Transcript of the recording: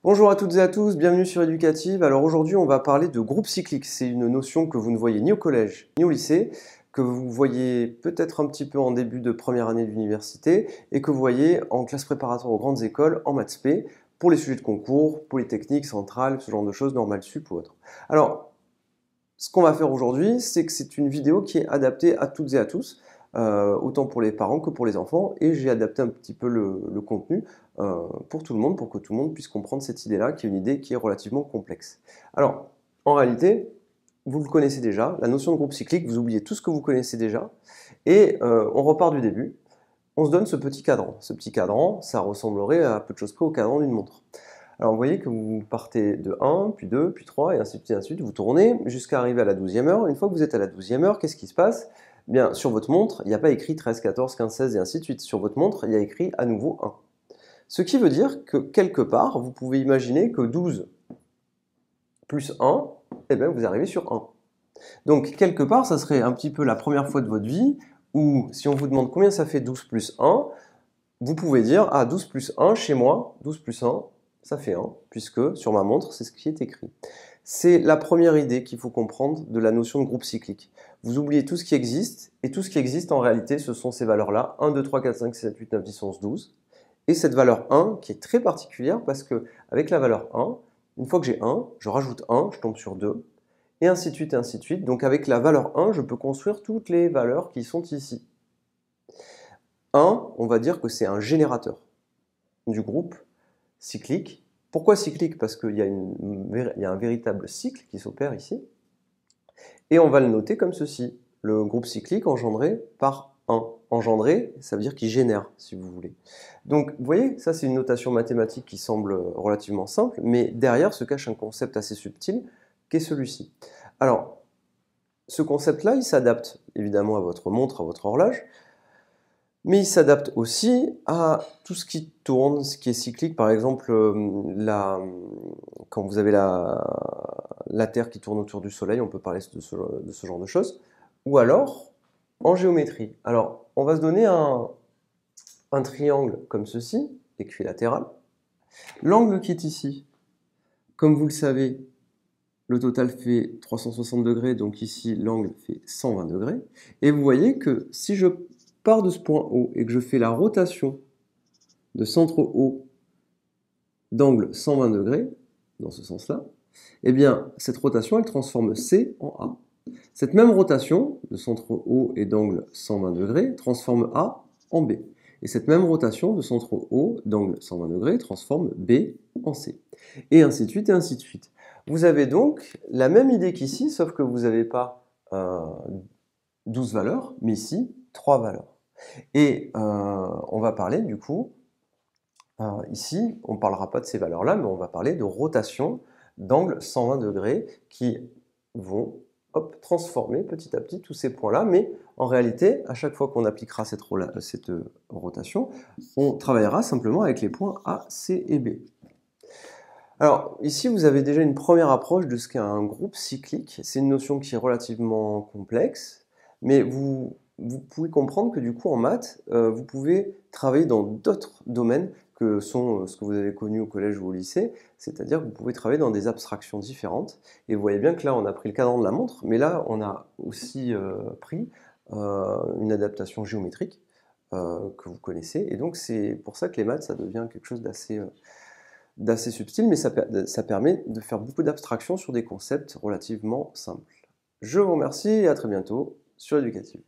Bonjour à toutes et à tous, bienvenue sur Éducative. Alors aujourd'hui, on va parler de groupe cyclique. C'est une notion que vous ne voyez ni au collège ni au lycée, que vous voyez peut-être un petit peu en début de première année d'université et que vous voyez en classe préparatoire aux grandes écoles en maths spé pour les sujets de concours, polytechnique, centrale, ce genre de choses, normale sup ou autre. Alors, ce qu'on va faire aujourd'hui, c'est que c'est une vidéo qui est adaptée à toutes et à tous, autant pour les parents que pour les enfants, et j'ai adapté un petit peu le contenu pour tout le monde, pour que tout le monde puisse comprendre cette idée-là, qui est une idée qui est relativement complexe. Alors, en réalité, vous le connaissez déjà, la notion de groupe cyclique, vous oubliez tout ce que vous connaissez déjà, et on repart du début. On se donne ce petit cadran. Ce petit cadran, ça ressemblerait à peu de choses près au cadran d'une montre. Alors vous voyez que vous partez de 1, puis 2, puis 3, et ainsi de suite, vous tournez jusqu'à arriver à la 12e heure. Une fois que vous êtes à la 12e heure, qu'est-ce qui se passe? Bien, sur votre montre, il n'y a pas écrit 13, 14, 15, 16 et ainsi de suite. Sur votre montre, il y a écrit à nouveau 1. Ce qui veut dire que quelque part, vous pouvez imaginer que 12 plus 1, eh bien, vous arrivez sur 1. Donc quelque part, ça serait un petit peu la première fois de votre vie où si on vous demande combien ça fait 12 plus 1, vous pouvez dire, ah, 12 plus 1, chez moi, 12 plus 1, ça fait 1, puisque sur ma montre, c'est ce qui est écrit. C'est la première idée qu'il faut comprendre de la notion de groupe cyclique. Vous oubliez tout ce qui existe, et tout ce qui existe en réalité, ce sont ces valeurs-là, 1, 2, 3, 4, 5, 6, 7, 8, 9, 10, 11, 12. Et cette valeur 1 qui est très particulière parce que avec la valeur 1, une fois que j'ai 1, je rajoute 1, je tombe sur 2, et ainsi de suite, et ainsi de suite. Donc avec la valeur 1, je peux construire toutes les valeurs qui sont ici. 1, on va dire que c'est un générateur du groupe cyclique. Pourquoi cyclique? Parce qu'il y a un véritable cycle qui s'opère ici. Et on va le noter comme ceci. Le groupe cyclique engendré par 1. Engendré, ça veut dire qu'il génère, si vous voulez. Donc, vous voyez, ça c'est une notation mathématique qui semble relativement simple, mais derrière se cache un concept assez subtil, qui est celui-ci. Alors, ce concept-là, il s'adapte évidemment à votre montre, à votre horloge, mais il s'adapte aussi à tout ce qui tourne, ce qui est cyclique. Par exemple, quand vous avez la Terre qui tourne autour du Soleil, on peut parler de ce genre de choses. Ou alors, en géométrie. Alors, on va se donner un triangle comme ceci, équilatéral. L'angle qui est ici, comme vous le savez, le total fait 360 degrés, donc ici, l'angle fait 120 degrés. Et vous voyez que si je pars de ce point O et que je fais la rotation de centre O d'angle 120 degrés, dans ce sens-là, eh bien, cette rotation, elle transforme C en A. Cette même rotation de centre O et d'angle 120 degrés transforme A en B. Et cette même rotation de centre O d'angle 120 degrés transforme B en C. Et ainsi de suite, et ainsi de suite. Vous avez donc la même idée qu'ici, sauf que vous n'avez pas 12 valeurs, mais ici, 3 valeurs. Et on va parler du coup, ici, on ne parlera pas de ces valeurs-là, mais on va parler de rotation d'angle 120 degrés qui vont transformer petit à petit tous ces points-là. Mais en réalité, à chaque fois qu'on appliquera cette rotation, on travaillera simplement avec les points A, C et B. Alors ici, vous avez déjà une première approche de ce qu'est un groupe cyclique. C'est une notion qui est relativement complexe, mais vous pouvez comprendre que du coup en maths, vous pouvez travailler dans d'autres domaines que sont ce que vous avez connu au collège ou au lycée, c'est-à-dire que vous pouvez travailler dans des abstractions différentes. Et vous voyez bien que là, on a pris le cadran de la montre, mais là, on a aussi pris une adaptation géométrique que vous connaissez. Et donc, c'est pour ça que les maths, ça devient quelque chose d'assez subtil, mais ça permet de faire beaucoup d'abstractions sur des concepts relativement simples. Je vous remercie et à très bientôt sur Éducative.